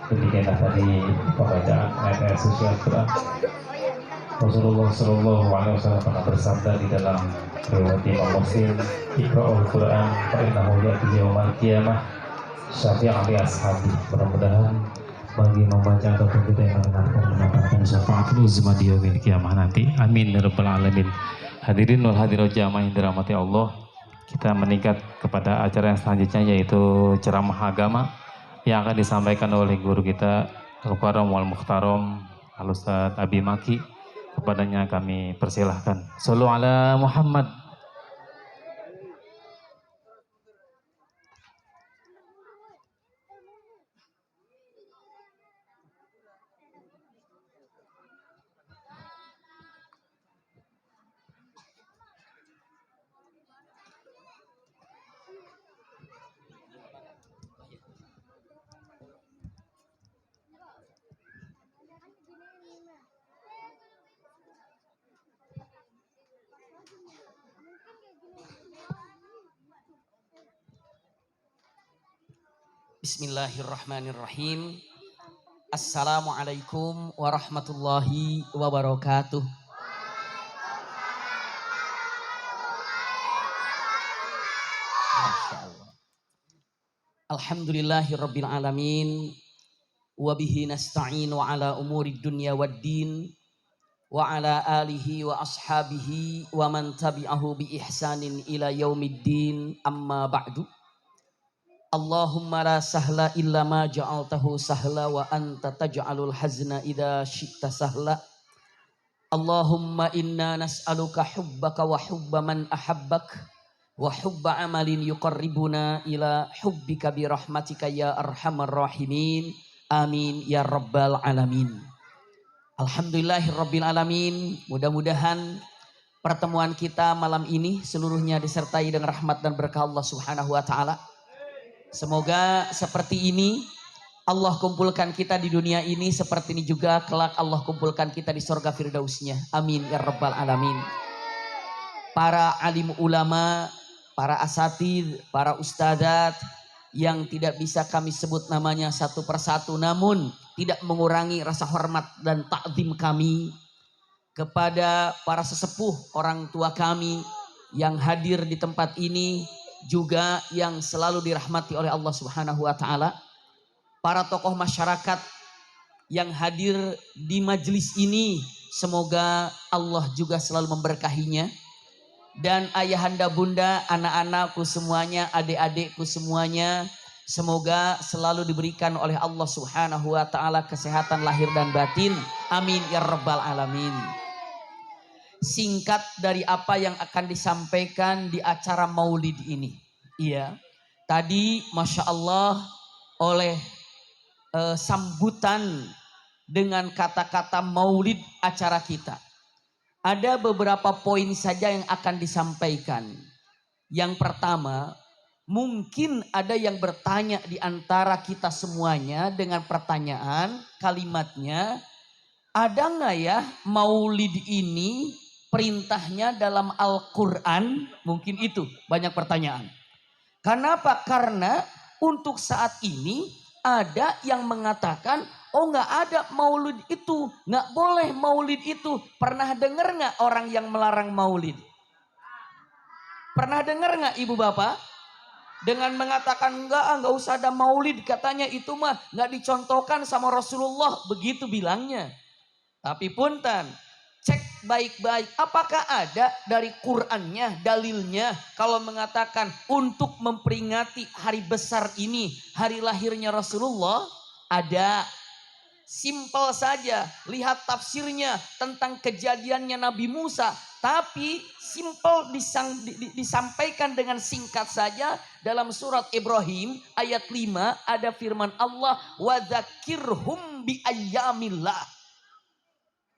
Demikianlah tadi pembacaan ayat-ayat suci Al-Quran. Rasulullah Shallallahu Alaihi Wasallam pernah bersabda di dalam riwayat Imam Muslim, "Iqra'ul Quran fa innahu ya'ti yaumal qiyamah syafi'an li ashabi." Mudah-mudahan bagi membaca ataupun kita yang mendengarkan mendapatkan syafaat uzma di yaumil qiyamah nanti. Amin ya rabbal alamin. Hadirin wal hadirat jamaah yang dirahmati Allah, kita meningkat kepada acara yang selanjutnya, yaitu ceramah agama yang akan disampaikan oleh guru kita Al-Karam wal Mukhtaram Al-Ustaz Abi Maki. Kepadanya kami persilahkan. Shallu ala Muhammad. Bismillahirrahmanirrahim. Assalamualaikum warahmatullahi wabarakatuh. Masya Allah. Alhamdulillahirabbil alamin. Wabihi nasta'in wa ala umuri dunya waddin. Wa ala alihi wa ashabihi wa man tabi'ahu bi ihsanin ila yaumiddin. Amma ba'du. Allahumma la sahla illa ma ja'altahu sahla wa anta taj'alul hazna idza syi'ta sahla. Allahumma inna nas'aluka hubbaka wa hubba man ahabbak wa hubba amalin yuqarribuna ila hubbika bi rahmatika ya arhamar rahimin. Amin ya rabbal alamin. Alhamdulillahirabbil alamin. Mudah-mudahan pertemuan kita malam ini seluruhnya disertai dengan rahmat dan berkah Allah Subhanahu wa taala. Semoga seperti ini Allah kumpulkan kita di dunia ini, seperti ini juga kelak Allah kumpulkan kita di surga firdausnya. Amin ya rabbal alamin. Para alim ulama, para asatidz, para ustadzat yang tidak bisa kami sebut namanya satu persatu, namun tidak mengurangi rasa hormat dan takzim kami kepada para sesepuh orang tua kami yang hadir di tempat ini, juga yang selalu dirahmati oleh Allah Subhanahu wa taala. Para tokoh masyarakat yang hadir di majelis ini, semoga Allah juga selalu memberkahinya. Dan ayahanda bunda, anak-anakku semuanya, adik-adikku semuanya, semoga selalu diberikan oleh Allah Subhanahu wa taala kesehatan lahir dan batin. Amin ya rabbal alamin. Singkat dari apa yang akan disampaikan di acara maulid ini. Iya, tadi Masya Allah oleh sambutan dengan kata-kata maulid acara kita. Ada beberapa poin saja yang akan disampaikan. Yang pertama, mungkin ada yang bertanya di antara kita semuanya dengan pertanyaan kalimatnya, ada nggak ya maulid ini perintahnya dalam Al-Quran? Mungkin itu banyak pertanyaan. Kenapa? Karena untuk saat ini ada yang mengatakan, oh nggak ada maulid itu, nggak boleh maulid itu. Pernah dengar nggak orang yang melarang maulid? Pernah dengar nggak ibu bapak? Dengan mengatakan nggak usah ada maulid, katanya itu mah nggak dicontohkan sama Rasulullah, begitu bilangnya. Tapi punten, cek baik-baik apakah ada dari Qur'annya dalilnya kalau mengatakan untuk memperingati hari besar ini, hari lahirnya Rasulullah. Ada. Simpel saja, lihat tafsirnya tentang kejadiannya Nabi Musa, tapi simpel disampaikan dengan singkat saja. Dalam surat Ibrahim ayat 5 ada firman Allah, wa dzakirhum bi ayyamillah.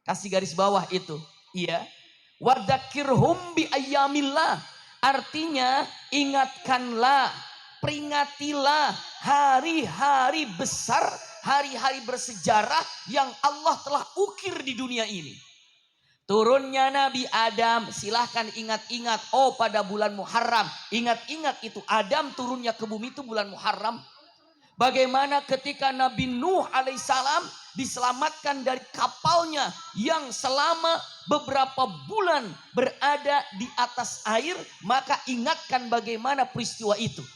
Kasih garis bawah itu. Iya. Wa dzakirhum bi ayyamillah. Artinya ingatkanlah, peringatilah hari-hari besar, hari-hari bersejarah yang Allah telah ukir di dunia ini. Turunnya Nabi Adam, silahkan ingat-ingat. Oh, pada bulan Muharram. Ingat-ingat itu Adam turunnya ke bumi itu bulan Muharram. Bagaimana ketika Nabi Nuh alaihissalam diselamatkan dari kapalnya yang selama beberapa bulan berada di atas air, maka ingatkan bagaimana peristiwa itu.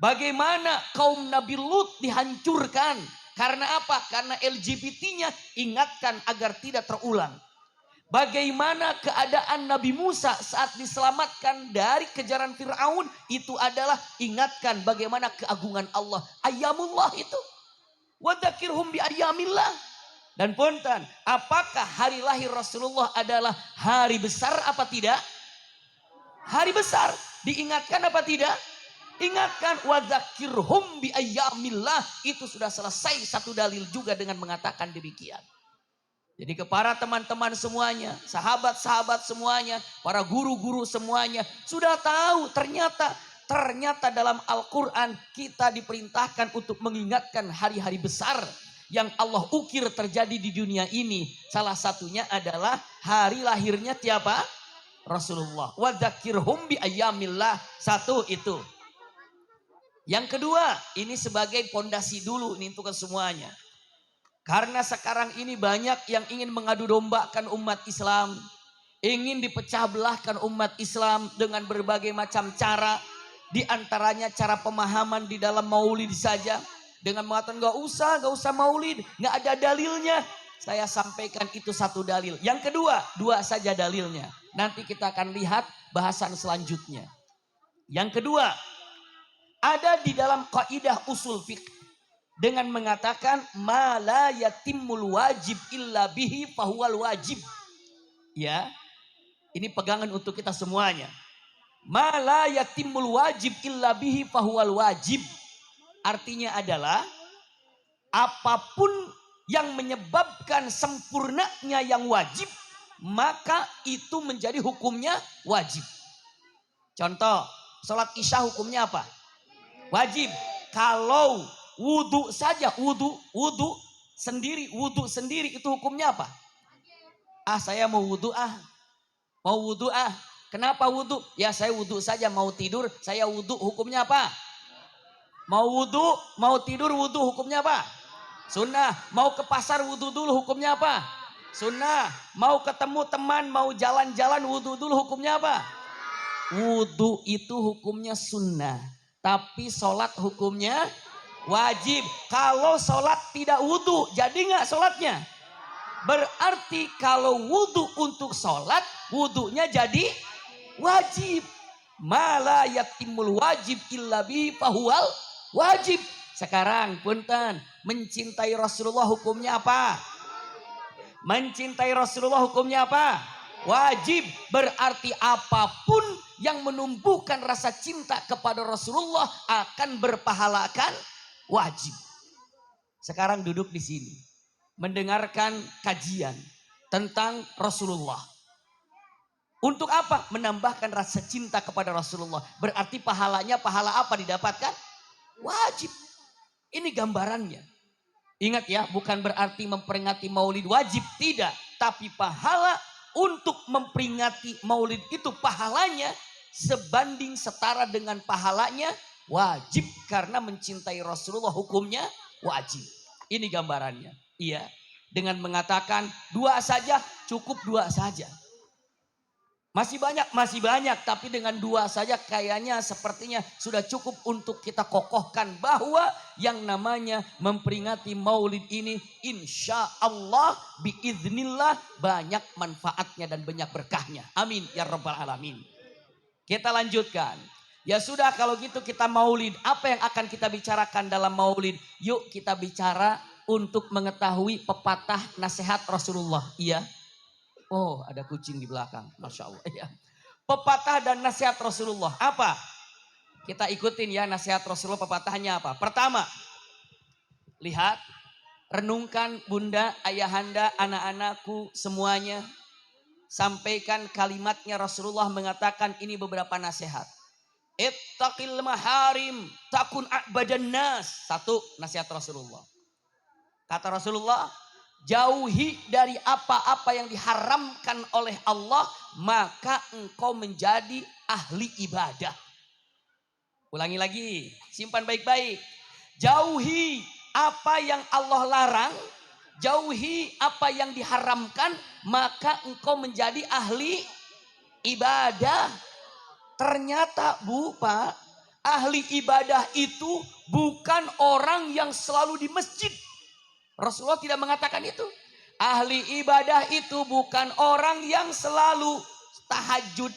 Bagaimana kaum Nabi Lut dihancurkan. Karena apa? Karena LGBT-nya, ingatkan agar tidak terulang. Bagaimana keadaan Nabi Musa saat diselamatkan dari kejaran Fir'aun, itu adalah ingatkan bagaimana keagungan Allah. Ayamullah itu. Wadakirhum bi ayamillah. Dan punten, apakah hari lahir Rasulullah adalah hari besar apa tidak? Hari besar. Diingatkan apa tidak? Ingatkan, wadakirhum bi ayamillah. Itu sudah selesai satu dalil juga dengan mengatakan demikian. Jadi kepada teman-teman semuanya, sahabat-sahabat semuanya, para guru-guru semuanya, sudah tahu ternyata dalam Al-Quran kita diperintahkan untuk mengingatkan hari-hari besar yang Allah ukir terjadi di dunia ini. Salah satunya adalah hari lahirnya siapa? Rasulullah. Wadzakirhum bi ayyamillah. Satu itu. Yang kedua, ini sebagai pondasi dulu ini untuk semuanya. Karena sekarang ini banyak yang ingin mengadu dombakan umat Islam. Ingin dipecah belahkan umat Islam dengan berbagai macam cara. Di antaranya cara pemahaman di dalam maulid saja. Dengan mengatakan gak usah maulid. Gak ada dalilnya. Saya sampaikan itu satu dalil. Yang kedua, dua saja dalilnya. Nanti kita akan lihat bahasan selanjutnya. Yang kedua, ada di dalam kaidah usul fiqh. Dengan mengatakan ma la yatimul wajib illa bihi fahuwal wajib. Ya. Ini pegangan untuk kita semuanya. Ma la yatimul wajib illa bihi fahuwal wajib. Artinya adalah apapun yang menyebabkan sempurnanya yang wajib, maka itu menjadi hukumnya wajib. Contoh, sholat isya hukumnya apa? Wajib. Kalau wudhu saja, wudhu sendiri itu hukumnya apa? Saya mau wudhu Kenapa wudhu? Ya saya wudhu saja, mau tidur saya wudhu, hukumnya apa? Mau wudhu, mau tidur wudhu, hukumnya apa? Sunnah. Mau ke pasar wudhu dulu, hukumnya apa? Sunnah. Mau ketemu teman, mau jalan-jalan wudhu dulu, hukumnya apa? Wudhu itu hukumnya sunnah. Tapi sholat hukumnya wajib. Kalau sholat tidak wudhu, jadi nggak sholatnya? Berarti kalau wudhu untuk sholat, wudhunya jadi wajib. Mala yatimul wajib illa bi fahuwal wajib. Sekarang punten, mencintai Rasulullah hukumnya apa? Mencintai Rasulullah hukumnya apa? Wajib. Berarti apapun yang menumbuhkan rasa cinta kepada Rasulullah akan berpahalakan wajib. Sekarang duduk di sini, mendengarkan kajian tentang Rasulullah. Untuk apa? Menambahkan rasa cinta kepada Rasulullah. Berarti pahalanya pahala apa didapatkan? Wajib. Ini gambarannya. Ingat ya, bukan berarti memperingati maulid wajib, tidak. Tapi pahala untuk memperingati maulid itu pahalanya sebanding setara dengan pahalanya wajib. Karena mencintai Rasulullah hukumnya wajib. Ini gambarannya. Iya. Dengan mengatakan dua saja, cukup dua saja. Masih banyak, tapi dengan dua saja kayaknya sepertinya sudah cukup untuk kita kokohkan bahwa yang namanya memperingati maulid ini insya Allah biiznillah banyak manfaatnya dan banyak berkahnya. Amin ya rabbal alamin. Kita lanjutkan. Ya sudah, kalau gitu kita maulid. Apa yang akan kita bicarakan dalam maulid? Yuk kita bicara untuk mengetahui pepatah nasihat Rasulullah. Iya. Oh, ada kucing di belakang. Masya Allah. Ya. Pepatah dan nasihat Rasulullah. Apa? Kita ikutin ya nasihat Rasulullah, pepatahnya apa? Pertama, lihat, renungkan bunda, ayahanda, anak-anakku semuanya. Sampaikan kalimatnya Rasulullah mengatakan ini beberapa nasihat. Ittaqil maharim takun a'badan nas. Satu, nasihat Rasulullah. Kata Rasulullah, jauhi dari apa-apa yang diharamkan oleh Allah, maka engkau menjadi ahli ibadah. Ulangi lagi, simpan baik-baik. Jauhi apa yang Allah larang, jauhi apa yang diharamkan, maka engkau menjadi ahli ibadah. Ternyata Bu, Pak, ahli ibadah itu bukan orang yang selalu di masjid. Rasulullah tidak mengatakan itu. Ahli ibadah itu bukan orang yang selalu tahajud.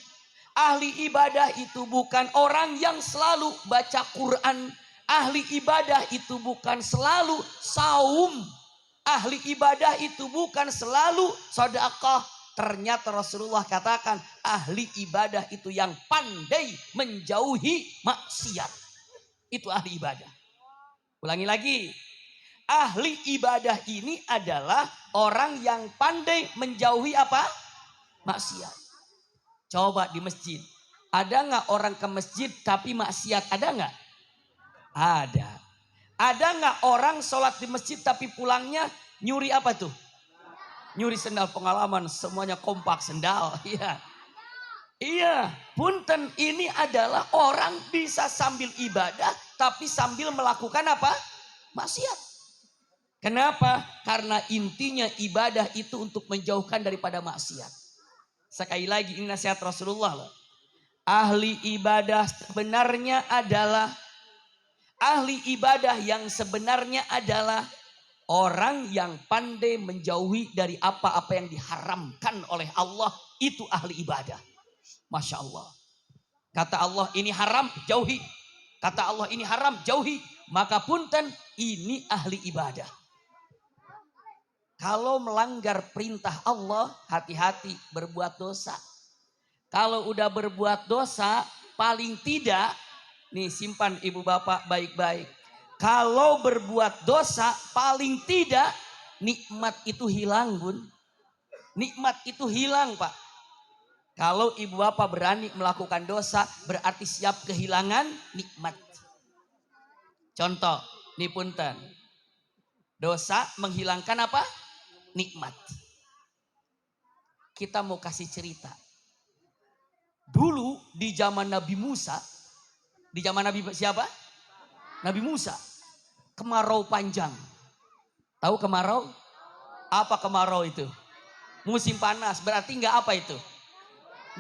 Ahli ibadah itu bukan orang yang selalu baca Quran. Ahli ibadah itu bukan selalu saum. Ahli ibadah itu bukan selalu sedekah. Ternyata Rasulullah katakan ahli ibadah itu yang pandai menjauhi maksiat. Itu ahli ibadah. Ulangi lagi. Ahli ibadah ini adalah orang yang pandai menjauhi apa? Maksiat. Coba di masjid. Ada nggak orang ke masjid tapi maksiat? Ada nggak? Ada. Ada nggak orang sholat di masjid tapi pulangnya nyuri apa tuh? Nyuri sendal. Pengalaman semuanya kompak sendal. Iya. Iya. Punten, ini adalah orang bisa sambil ibadah tapi sambil melakukan apa? Maksiat. Kenapa? Karena intinya ibadah itu untuk menjauhkan daripada maksiat. Sekali lagi ini nasihat Rasulullah loh. Ahli ibadah sebenarnya adalah ahli ibadah yang sebenarnya adalah orang yang pandai menjauhi dari apa-apa yang diharamkan oleh Allah. Itu ahli ibadah. Masya Allah. Kata Allah ini haram, jauhi. Kata Allah ini haram, jauhi. Maka punten, ini ahli ibadah. Kalau melanggar perintah Allah, hati-hati berbuat dosa. Kalau udah berbuat dosa, paling tidak, nih simpan ibu bapak baik-baik. Kalau berbuat dosa, paling tidak nikmat itu hilang, Bun. Nikmat itu hilang, Pak. Kalau ibu bapak berani melakukan dosa, berarti siap kehilangan nikmat. Contoh, nih punten. Dosa menghilangkan apa? Nikmat. Kita mau kasih cerita. Dulu di zaman Nabi Musa, di zaman Nabi siapa? Nabi Musa. Kemarau panjang. Tahu kemarau? Apa kemarau itu? Musim panas. Berarti enggak apa itu?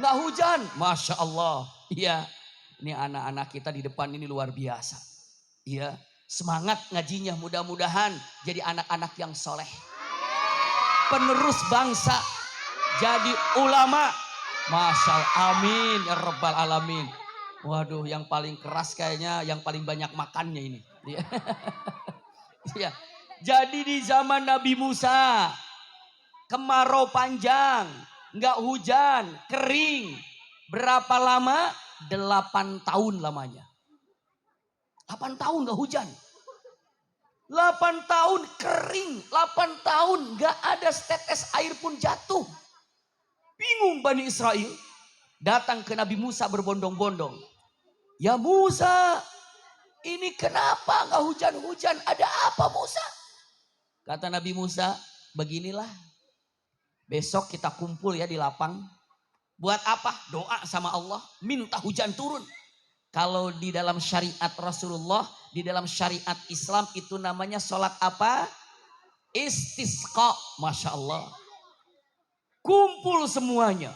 Enggak hujan. Masya Allah. Iya. Ini anak-anak kita di depan ini luar biasa. Iya. Semangat ngajinya. Mudah-mudahan jadi anak-anak yang soleh. Penerus bangsa. Jadi ulama. Masya Allah. Amin. Ya Rabbal Alamin. Waduh, yang paling keras kayaknya yang paling banyak makannya ini. Ya. Jadi di zaman Nabi Musa, kemarau panjang, nggak hujan, kering. Berapa lama? 8 tahun lamanya. 8 tahun nggak hujan. 8 tahun kering, 8 tahun nggak ada setetes air pun jatuh. Bingung Bani Israel, datang ke Nabi Musa berbondong-bondong. Ya Musa, ini kenapa nggak hujan-hujan? Ada apa Musa? Kata Nabi Musa, beginilah. Besok kita kumpul ya di lapang. Buat apa? Doa sama Allah, minta hujan turun. Kalau di dalam syariat Rasulullah, di dalam syariat Islam itu namanya sholat apa? Istisqa. Masya Allah. Kumpul semuanya.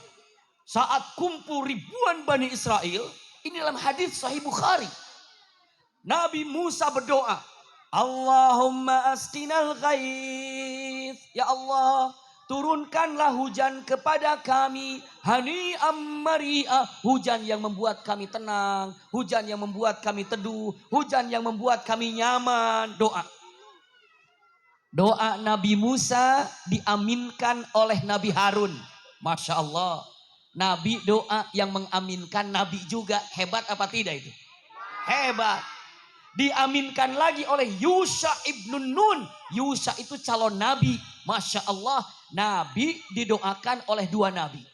Saat kumpul ribuan Bani Israel, ini dalam hadis Sahih Bukhari. Nabi Musa berdoa, Allahumma asqinal ghaith. Ya Allah, turunkanlah hujan kepada kami. Hani'am mari'ah. Hujan yang membuat kami tenang. Hujan yang membuat kami teduh. Hujan yang membuat kami nyaman. Doa. Doa Nabi Musa diaminkan oleh Nabi Harun. Masya Allah. Nabi doa yang mengaminkan Nabi juga. Hebat apa tidak itu? Hebat. Diaminkan lagi oleh Yusha ibn Nun. Yusha itu calon Nabi. Masya Allah. Nabi didoakan oleh 2 Nabi.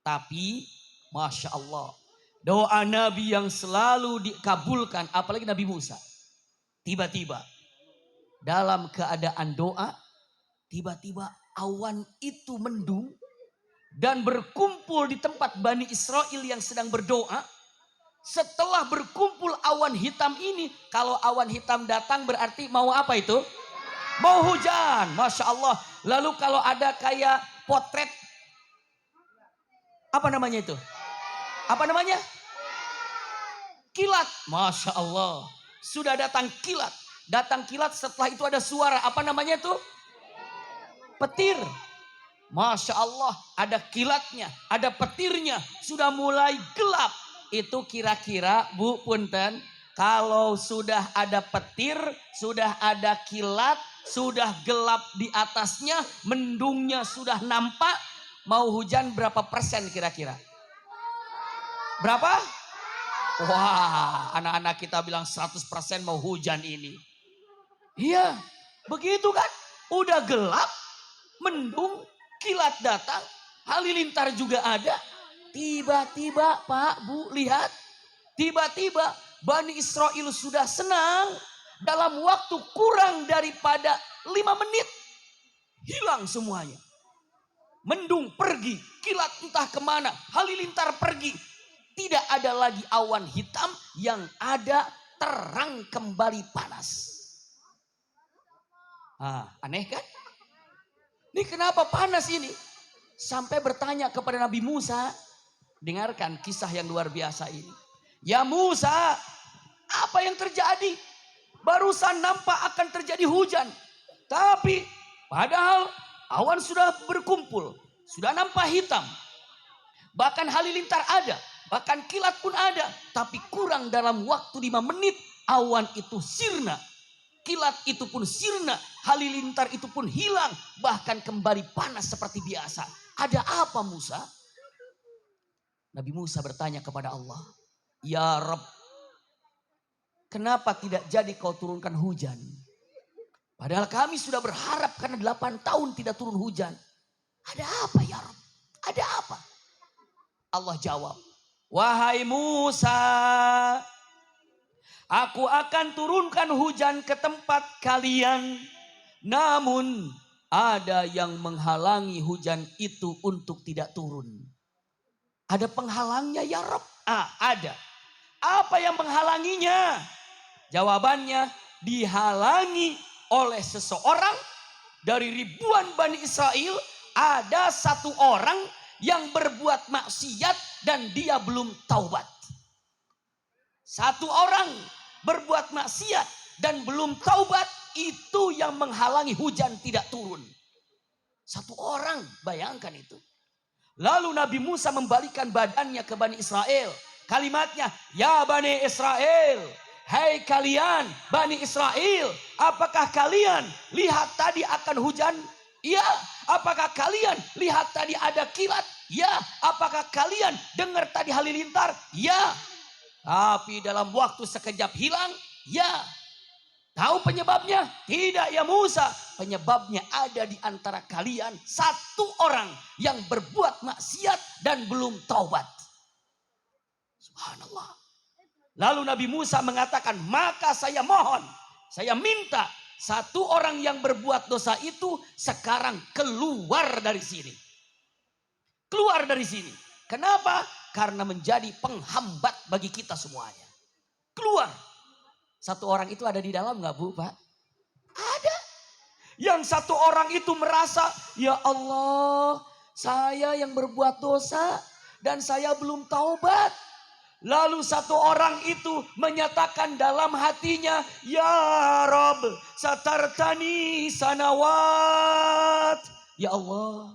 Tapi Masya Allah. Doa Nabi yang selalu dikabulkan. Apalagi Nabi Musa. Tiba-tiba. Dalam keadaan doa. Tiba-tiba awan itu mendung. Dan berkumpul di tempat Bani Israel yang sedang berdoa. Setelah berkumpul awan hitam ini, kalau awan hitam datang berarti mau apa itu? Mau hujan, Masya Allah. Lalu kalau ada kayak potret, apa namanya itu? Apa namanya? Kilat, Masya Allah. Sudah datang kilat. Datang kilat, setelah itu ada suara, apa namanya itu? Petir. Masya Allah, ada kilatnya, ada petirnya, sudah mulai gelap. Itu kira-kira, Bu Punten, kalau sudah ada petir, sudah ada kilat, sudah gelap di atasnya, mendungnya sudah nampak, mau hujan berapa persen kira-kira? Berapa? Wah, anak-anak kita bilang 100% mau hujan ini. Iya, begitu kan? Udah gelap, mendung, kilat datang, halilintar juga ada. Tiba-tiba Pak, Bu, lihat. Tiba-tiba Bani Israel sudah senang. Dalam waktu kurang daripada 5 menit. Hilang semuanya. Mendung pergi, kilat entah kemana, halilintar pergi. Tidak ada lagi awan hitam, yang ada terang kembali panas. Aneh kan? Ini kenapa panas ini? Sampai bertanya kepada Nabi Musa. Dengarkan kisah yang luar biasa ini. Ya Musa, apa yang terjadi? Barusan nampak akan terjadi hujan. Tapi padahal awan sudah berkumpul. Sudah nampak hitam. Bahkan halilintar ada. Bahkan kilat pun ada. Tapi kurang dalam waktu 5 menit. Awan itu sirna. Kilat itu pun sirna. Halilintar itu pun hilang. Bahkan kembali panas seperti biasa. Ada apa Musa? Nabi Musa bertanya kepada Allah. Ya Rabb, kenapa tidak jadi kau turunkan hujan? Padahal kami sudah berharap karena 8 tahun tidak turun hujan. Ada apa ya Rabb? Ada apa? Allah jawab. Wahai Musa, aku akan turunkan hujan ke tempat kalian. Namun ada yang menghalangi hujan itu untuk tidak turun. Ada penghalangnya ya Rabb? Ada. Apa yang menghalanginya? Jawabannya, dihalangi oleh seseorang dari ribuan Bani Israel. Ada satu orang yang berbuat maksiat dan dia belum taubat. Satu orang berbuat maksiat dan belum taubat, itu yang menghalangi hujan tidak turun. Satu orang, bayangkan itu. Lalu Nabi Musa membalikan badannya ke Bani Israel. Kalimatnya, ya Bani Israel, hai kalian Bani Israel, apakah kalian lihat tadi akan hujan? Ya. Apakah kalian lihat tadi ada kilat? Ya. Apakah kalian dengar tadi halilintar? Ya. Tapi dalam waktu sekejap hilang? Ya. Tahu penyebabnya? Tidak ya Musa. Penyebabnya ada di antara kalian satu orang yang berbuat maksiat dan belum taubat. Subhanallah. Lalu Nabi Musa mengatakan, maka saya mohon, saya minta satu orang yang berbuat dosa itu sekarang keluar dari sini. Keluar dari sini. Kenapa? Karena menjadi penghambat bagi kita semuanya. Keluar. Satu orang itu ada di dalam nggak Bu, Pak? Ada. Yang satu orang itu merasa, ya Allah, saya yang berbuat dosa dan saya belum taubat. Lalu satu orang itu menyatakan dalam hatinya, ya Rabb, satartani sanawat. Ya Allah,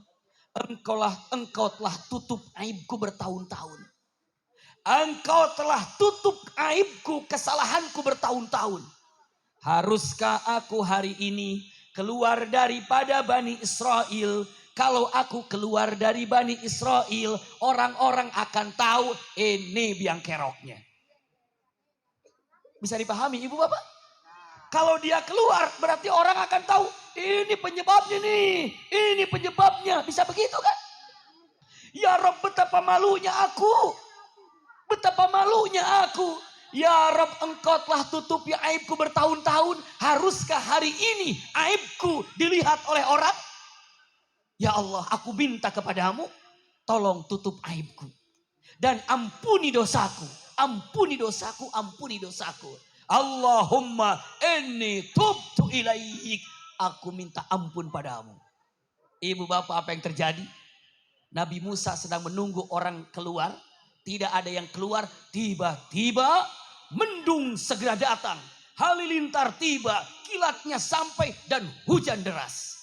engkau telah tutup aibku bertahun-tahun. Engkau telah tutup aibku, kesalahanku bertahun-tahun. Haruskah aku hari ini keluar daripada Bani Israel? Kalau aku keluar dari Bani Israel, orang-orang akan tahu ini biang keroknya. Bisa dipahami Ibu Bapak? Kalau dia keluar berarti orang akan tahu ini penyebabnya nih. Ini penyebabnya. Bisa begitu kan? Ya Rabb, betapa malunya aku. Betapa malunya aku. Ya Rabb, engkau telah tutupi aibku bertahun-tahun. Haruskah hari ini aibku dilihat oleh orang? Ya Allah, aku minta kepadamu, tolong tutup aibku. dan ampuni dosaku. Ampuni dosaku, ampuni dosaku. Allahumma inni tubtu ilaik. Aku minta ampun padamu. Ibu bapak, apa yang terjadi? Nabi Musa sedang menunggu orang keluar. Tidak ada yang keluar. Tiba-tiba mendung segera datang. Halilintar tiba. Kilatnya sampai dan hujan deras.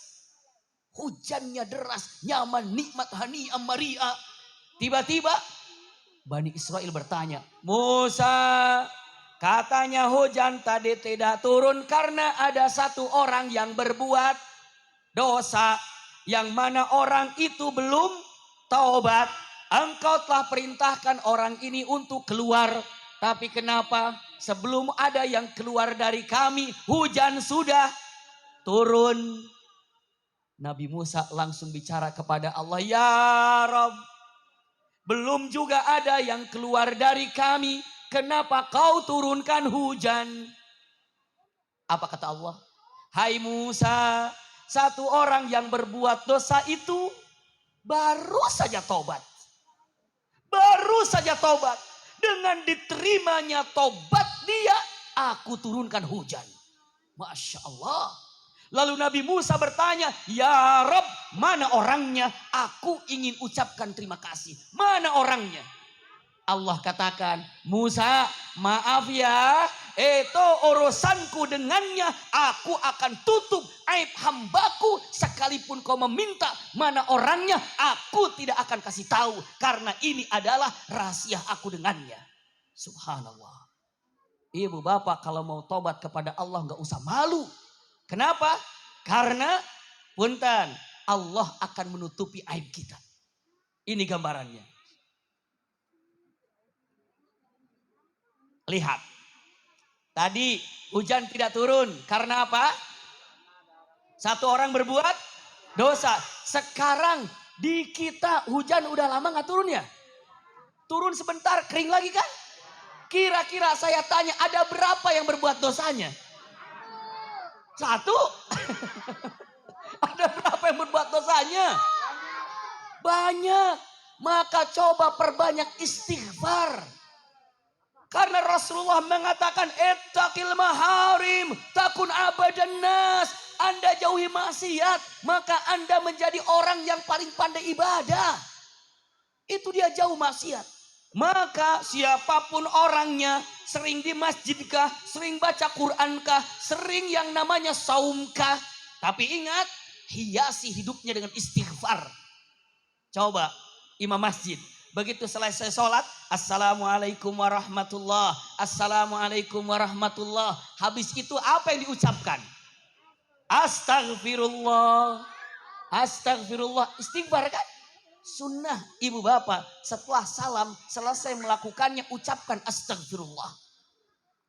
Hujannya deras. Nyaman, nikmat, hani'am, mari'a. Tiba-tiba Bani Israel bertanya, Musa, katanya hujan tadi tidak turun karena ada satu orang yang berbuat dosa. Yang mana orang itu belum taubat. Engkau telah perintahkan orang ini untuk keluar. Tapi kenapa sebelum ada yang keluar dari kami, hujan sudah turun. Nabi Musa langsung bicara kepada Allah, ya Rabb, belum juga ada yang keluar dari kami. Kenapa kau turunkan hujan? Apa kata Allah? Hai Musa, satu orang yang berbuat dosa itu baru saja tobat. Baru saja tobat. Dengan diterimanya tobat dia, aku turunkan hujan. Masya Allah. Lalu Nabi Musa bertanya, ya Rabb, mana orangnya? Aku ingin ucapkan terima kasih. Mana orangnya? Allah katakan, Musa, maaf ya, itu urusanku dengannya. Aku akan tutup aib hambaku. Sekalipun kau meminta mana orangnya, aku tidak akan kasih tahu. Karena ini adalah rahasia aku dengannya. Subhanallah. Ibu bapak kalau mau tobat kepada Allah gak usah malu. Kenapa? Karena punten, Allah akan menutupi aib kita. Ini gambarannya. Lihat. Tadi hujan tidak turun. Karena apa? Satu orang berbuat dosa. Sekarang di kita hujan udah lama gak turun ya? Turun sebentar, kering lagi kan? Kira-kira saya tanya, ada berapa yang berbuat dosanya? Satu. Ada berapa yang berbuat dosanya? Banyak. Maka coba perbanyak istighfar. Karena Rasulullah mengatakan, ittaqil maharim takun abadan nas. Anda jauhi maksiat, maka Anda menjadi orang yang paling pandai ibadah. Itu dia jauh maksiat. Maka siapapun orangnya, sering di masjidkah, sering baca Qurankah, sering yang namanya saumkah. Tapi ingat, hiasi hidupnya dengan istighfar. Coba imam masjid, begitu selesai sholat, assalamualaikum warahmatullah, assalamualaikum warahmatullah. Habis itu apa yang diucapkan? Astagfirullah, astagfirullah, istighfar kan? Sunnah ibu bapak, setelah salam selesai melakukannya, ucapkan astagfirullah.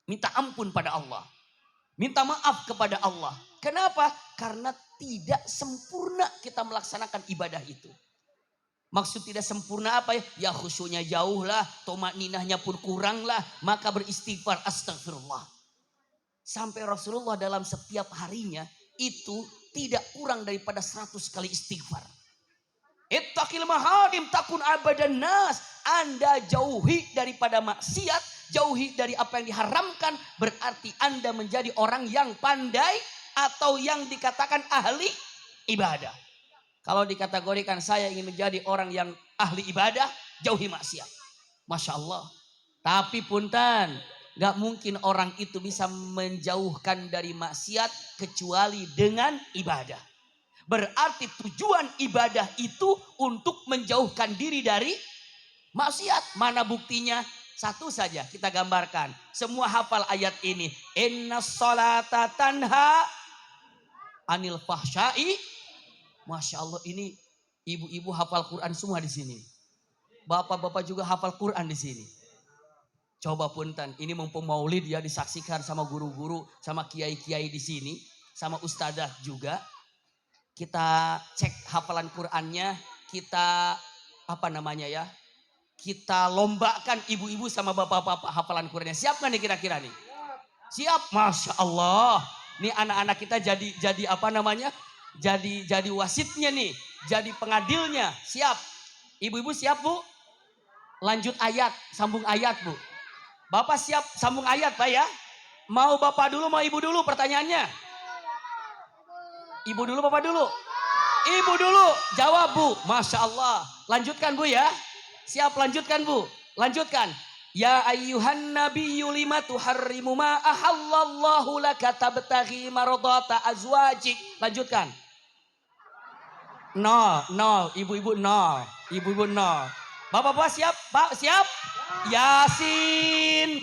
Minta ampun pada Allah. Minta maaf kepada Allah. Kenapa? Karena tidak sempurna kita melaksanakan ibadah itu. Maksud tidak sempurna apa ya? Ya khusyuknya jauh lah, tomakninahnya pun kurang lah. Maka beristighfar astagfirullah. Sampai Rasulullah dalam setiap harinya itu tidak kurang daripada 100 kali istighfar. Ittaqil maharim takun abadan nas. Anda jauhi daripada maksiat, jauhi dari apa yang diharamkan, berarti Anda menjadi orang yang pandai atau yang dikatakan ahli ibadah. Kalau dikategorikan saya ingin menjadi orang yang ahli ibadah, jauhi maksiat. Masya Allah. Tapi punten, gak mungkin orang itu bisa menjauhkan dari maksiat kecuali dengan ibadah. Berarti tujuan ibadah itu untuk menjauhkan diri dari maksiat. Mana buktinya? Satu saja kita gambarkan. Semua hafal ayat ini. Inna sholata tanha anil fahsyai. Masya Allah, ini ibu-ibu hafal Quran semua di sini. Bapak-bapak juga hafal Quran di sini. Coba punten, ini mumpung maulid ya, disaksikan sama guru-guru, sama kiai-kiai di sini, sama ustadzah juga. Kita cek hafalan Qur'annya, kita kita lombakan ibu-ibu sama bapak-bapak hafalan Qur'annya. Siap gak nih kira-kira nih? Siap, Masya Allah. Nih anak-anak kita jadi wasitnya nih, jadi pengadilnya. Siap, ibu-ibu siap bu? Lanjut ayat, sambung ayat Bu. Bapak siap sambung ayat Pak ya? Mau Bapak dulu, mau Ibu dulu pertanyaannya? Ibu dulu, Bapak dulu? Ibu dulu, jawab Bu. Masya Allah. Lanjutkan Bu ya. Siap, lanjutkan Bu. Lanjutkan. Ya ayyuhan nabiyyu lima tuharrimu ma ahallallahu laka tabtaghi maradata azwajik. Lanjutkan. Nol, nol. Ibu-ibu nol. Ibu-ibu nol. Bapak-bapak siap? Pak siap? Yasin.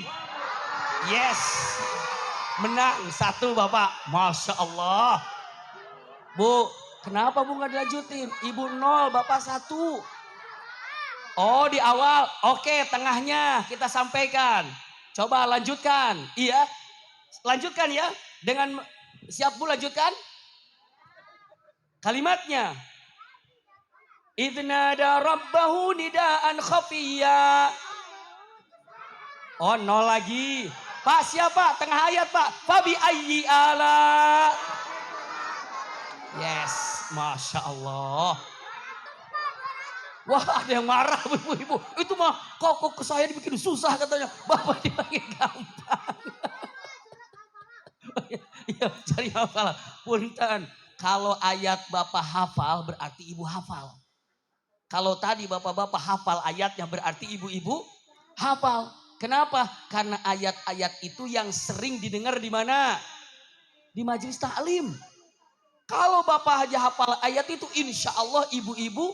Yes. Menang satu Bapak. Masya Allah. Bu, kenapa Bu nggak dilanjutin? Ibu nol, Bapak satu. Oh di awal, oke tengahnya kita sampaikan. Coba lanjutkan, iya. Lanjutkan ya, dengan siap Bu lanjutkan. Kalimatnya. Idnada rabbahu nidaan khafiyya. Oh nol lagi. Pak siapa? Tengah ayat Pak. Fabi ayyi ala. Yes, Masya Allah. Wah ada yang marah ibu-ibu. Itu mah kok ke saya dibikin susah katanya. Bapak dibikin gampang. Iya cari hafal. Punten. Kalau ayat Bapak hafal berarti ibu hafal. Kalau tadi bapak-bapak hafal ayatnya berarti ibu-ibu hafal. Kenapa? Karena ayat-ayat itu yang sering didengar di mana? Di majelis taklim. Kalau bapak aja hafal ayat itu insya Allah ibu-ibu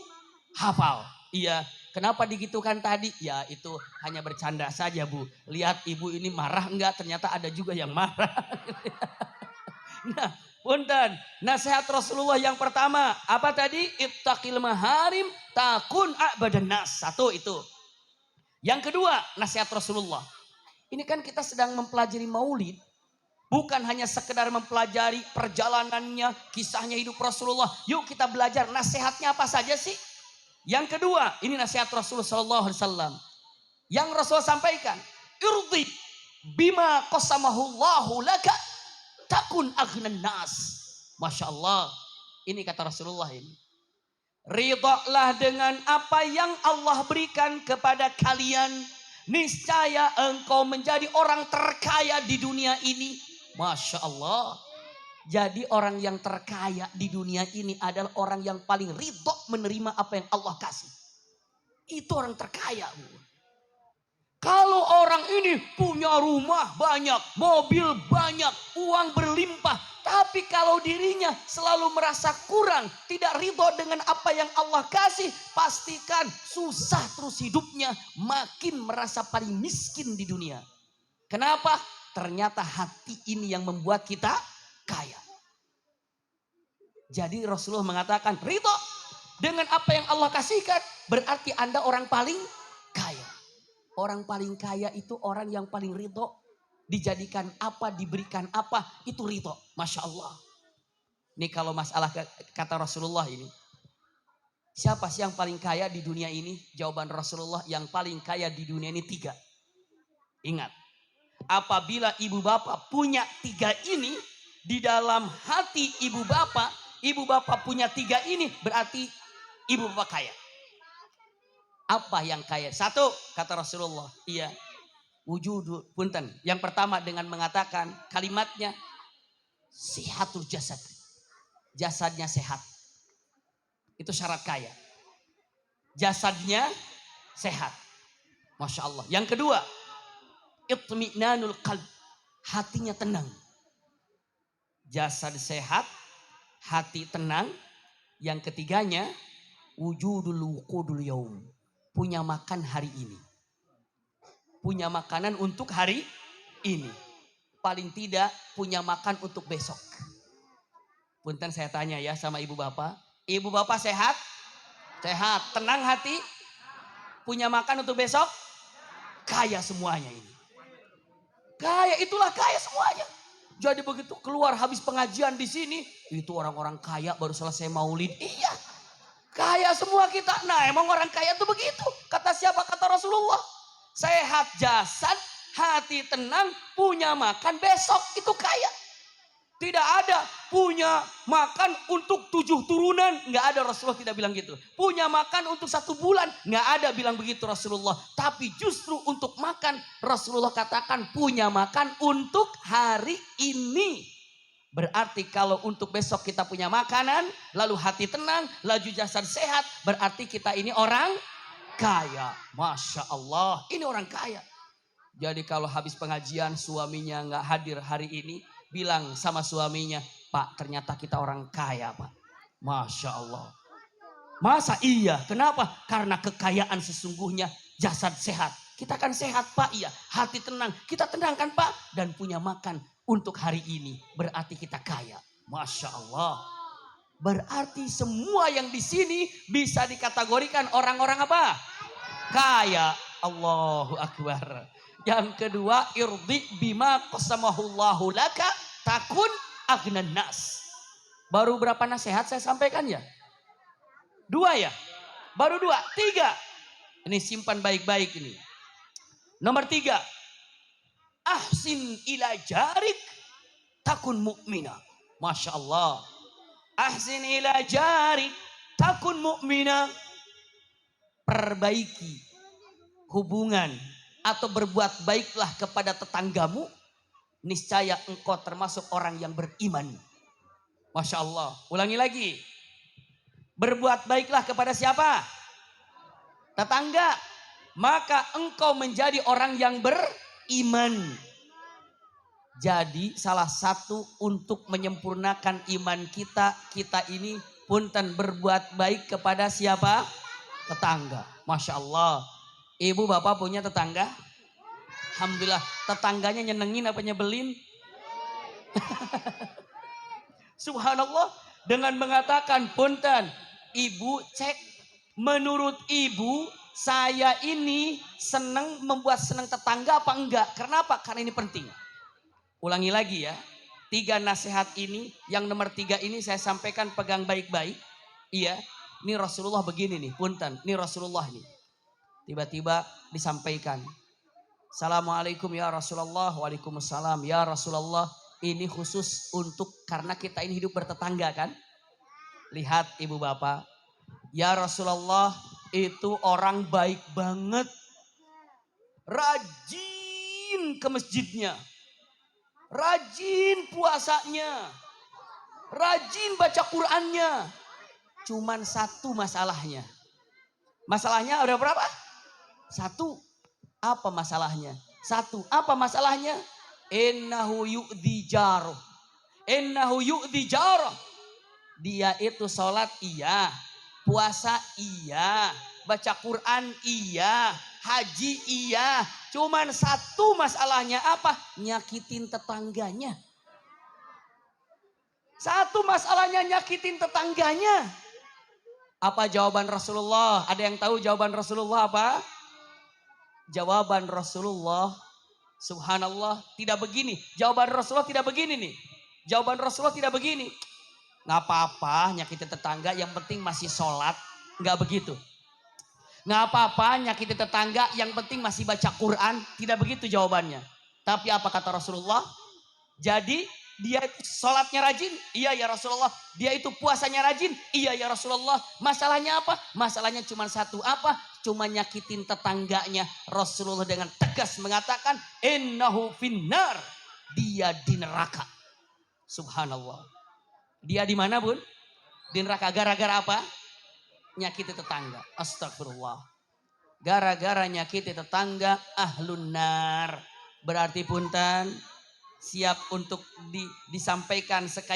hafal. Iya. Kenapa digitukan tadi? Ya itu hanya bercanda saja Bu. Lihat ibu ini marah enggak? Ternyata ada juga yang marah. Nah, punten. Nasihat Rasulullah yang pertama. Apa tadi? Ittaqil maharim takun a'badan nas. Satu itu. Yang kedua, nasihat Rasulullah. Ini kan kita sedang mempelajari maulid. Bukan hanya sekedar mempelajari perjalanannya, kisahnya hidup Rasulullah. Yuk kita belajar nasihatnya apa saja sih? Yang kedua, ini nasihat Rasulullah SAW. Yang Rasulullah sampaikan, irdi bima qasamahullahu laka takun aghnan nas. Masya Allah, ini kata Rasulullah ini. Ridhalah dengan apa yang Allah berikan kepada kalian. Niscaya engkau menjadi orang terkaya di dunia ini. Masya Allah. Jadi orang yang terkaya di dunia ini adalah orang yang paling ridho menerima apa yang Allah kasih. Itu orang terkaya. Kalau orang ini punya rumah banyak, mobil banyak, uang berlimpah. Tapi kalau dirinya selalu merasa kurang, tidak ridho dengan apa yang Allah kasih. Pastikan susah terus hidupnya, makin merasa paling miskin di dunia. Kenapa? Ternyata hati ini yang membuat kita kaya. Jadi Rasulullah mengatakan ridho dengan apa yang Allah kasihkan. Berarti Anda orang paling kaya. Orang paling kaya itu orang yang paling ridho. Dijadikan apa, diberikan apa, itu ridho. Masya Allah. Ini kalau masalah kata Rasulullah ini. Siapa sih yang paling kaya di dunia ini? Jawaban Rasulullah yang paling kaya di dunia ini 3. Ingat. Apabila ibu bapak punya 3 ini. Di dalam hati ibu bapak punya 3 ini. Berarti ibu bapak kaya. Apa yang kaya? 1 kata Rasulullah. Iya. Wujudul punten. Yang pertama dengan mengatakan kalimatnya. Sihatul jasad. Jasadnya sehat. Itu syarat kaya. Jasadnya sehat. Masya Allah. Yang kedua. Itmi'nanul qalb. Hatinya tenang. Jasad sehat. Hati tenang. Yang ketiganya. Wujudul wuqudul yaum. Punya makan hari ini. Punya makanan untuk hari ini. Paling tidak punya makan untuk besok. Punten saya tanya ya sama ibu bapak. Ibu bapak sehat? Sehat. Tenang hati? Punya makan untuk besok? Kaya semuanya ini. Kaya, itulah kaya semuanya. Jadi begitu keluar habis pengajian di sini. Itu orang-orang kaya baru selesai maulid. Iya. Kaya semua kita. Nah emang orang kaya itu begitu. Kata siapa? Kata Rasulullah. Sehat jasad, hati tenang, punya makan besok. Itu kaya. Tidak ada punya makan untuk 7 turunan. Nggak ada, Rasulullah tidak bilang gitu. Punya makan untuk 1 bulan. Nggak ada bilang begitu Rasulullah. Tapi justru untuk makan, Rasulullah katakan punya makan untuk hari ini. Berarti kalau untuk besok kita punya makanan, lalu hati tenang, lalu jasad sehat, berarti kita ini orang kaya. Masya Allah, ini orang kaya. Jadi kalau habis pengajian suaminya nggak hadir hari ini, bilang sama suaminya, Pak, ternyata kita orang kaya, Pak. Masya Allah. Masa iya? Kenapa? Karena kekayaan sesungguhnya jasad sehat. Kita kan sehat, Pak, iya. Hati tenang, kita tenang kan, Pak? Dan punya makan untuk hari ini. Berarti kita kaya. Masya Allah. Berarti semua yang di sini bisa dikategorikan orang-orang apa? Kaya. Allahu Akbar. Yang kedua, irdi bima qasamahullahu laka takun agnan nas. Baru berapa nasihat saya sampaikan ya? 2 ya? Baru 2, 3. Ini simpan baik-baik ini. Nomor 3. Ahsin ila jarik takun mu'mina. Masya Allah. Ahsin ila jarik takun mu'mina. Perbaiki hubungan atau berbuat baiklah kepada tetanggamu, niscaya engkau termasuk orang yang beriman. Masya Allah. Ulangi lagi. Berbuat baiklah kepada siapa? Tetangga. Maka engkau menjadi orang yang beriman. Jadi salah satu untuk menyempurnakan iman kita, kita ini punten berbuat baik kepada siapa? Tetangga. Masya Allah. Ibu bapak punya tetangga? Alhamdulillah. Tetangganya nyenengin apa nyebelin? Subhanallah. Dengan mengatakan, punten, ibu cek, menurut ibu saya ini senang membuat senang tetangga apa enggak? Kenapa? Karena ini penting. Ulangi lagi ya. 3 nasihat ini, yang nomor 3 ini saya sampaikan pegang baik-baik. Iya, ini Rasulullah begini nih, punten, ini Rasulullah nih. Tiba-tiba disampaikan, Assalamualaikum ya Rasulullah. Waalaikumsalam ya Rasulullah. Ini khusus untuk karena kita ini hidup bertetangga kan. Lihat ibu bapak, ya Rasulullah itu orang baik banget. Rajin ke masjidnya. Rajin puasanya. Rajin baca Qur'annya. Cuman 1 masalahnya. Masalahnya ada berapa? 1. Apa masalahnya? 1. Apa masalahnya? Innahu yu'dhi jaroh. Innahu yu'dhi jaroh. Dia itu sholat iya. Puasa iya. Baca Quran iya. Haji iya. Cuman 1 masalahnya apa? Nyakitin tetangganya. 1 masalahnya nyakitin tetangganya. Apa jawaban Rasulullah? Ada yang tahu jawaban Rasulullah apa? Jawaban Rasulullah, subhanallah, tidak begini. Jawaban Rasulullah tidak begini nih. Jawaban Rasulullah tidak begini. Nggak apa-apa nyakitin tetangga, yang penting masih sholat. Nggak begitu. Nggak apa-apa nyakitin tetangga, yang penting masih baca Quran. Tidak begitu jawabannya. Tapi apa kata Rasulullah? Jadi dia itu sholatnya rajin? Iya ya Rasulullah. Dia itu puasanya rajin? Iya ya Rasulullah. Masalahnya apa? Masalahnya cuma 1 apa? Cuma nyakitin tetangganya. Rasulullah dengan tegas mengatakan, innahu finnar. Dia di neraka. Subhanallah. Dia di mana bun? Di neraka. Gara-gara apa? Nyakiti tetangga. Astagfirullah. Gara-gara nyakiti tetangga, ahlun nar. Berarti punten, siap untuk disampaikan sekali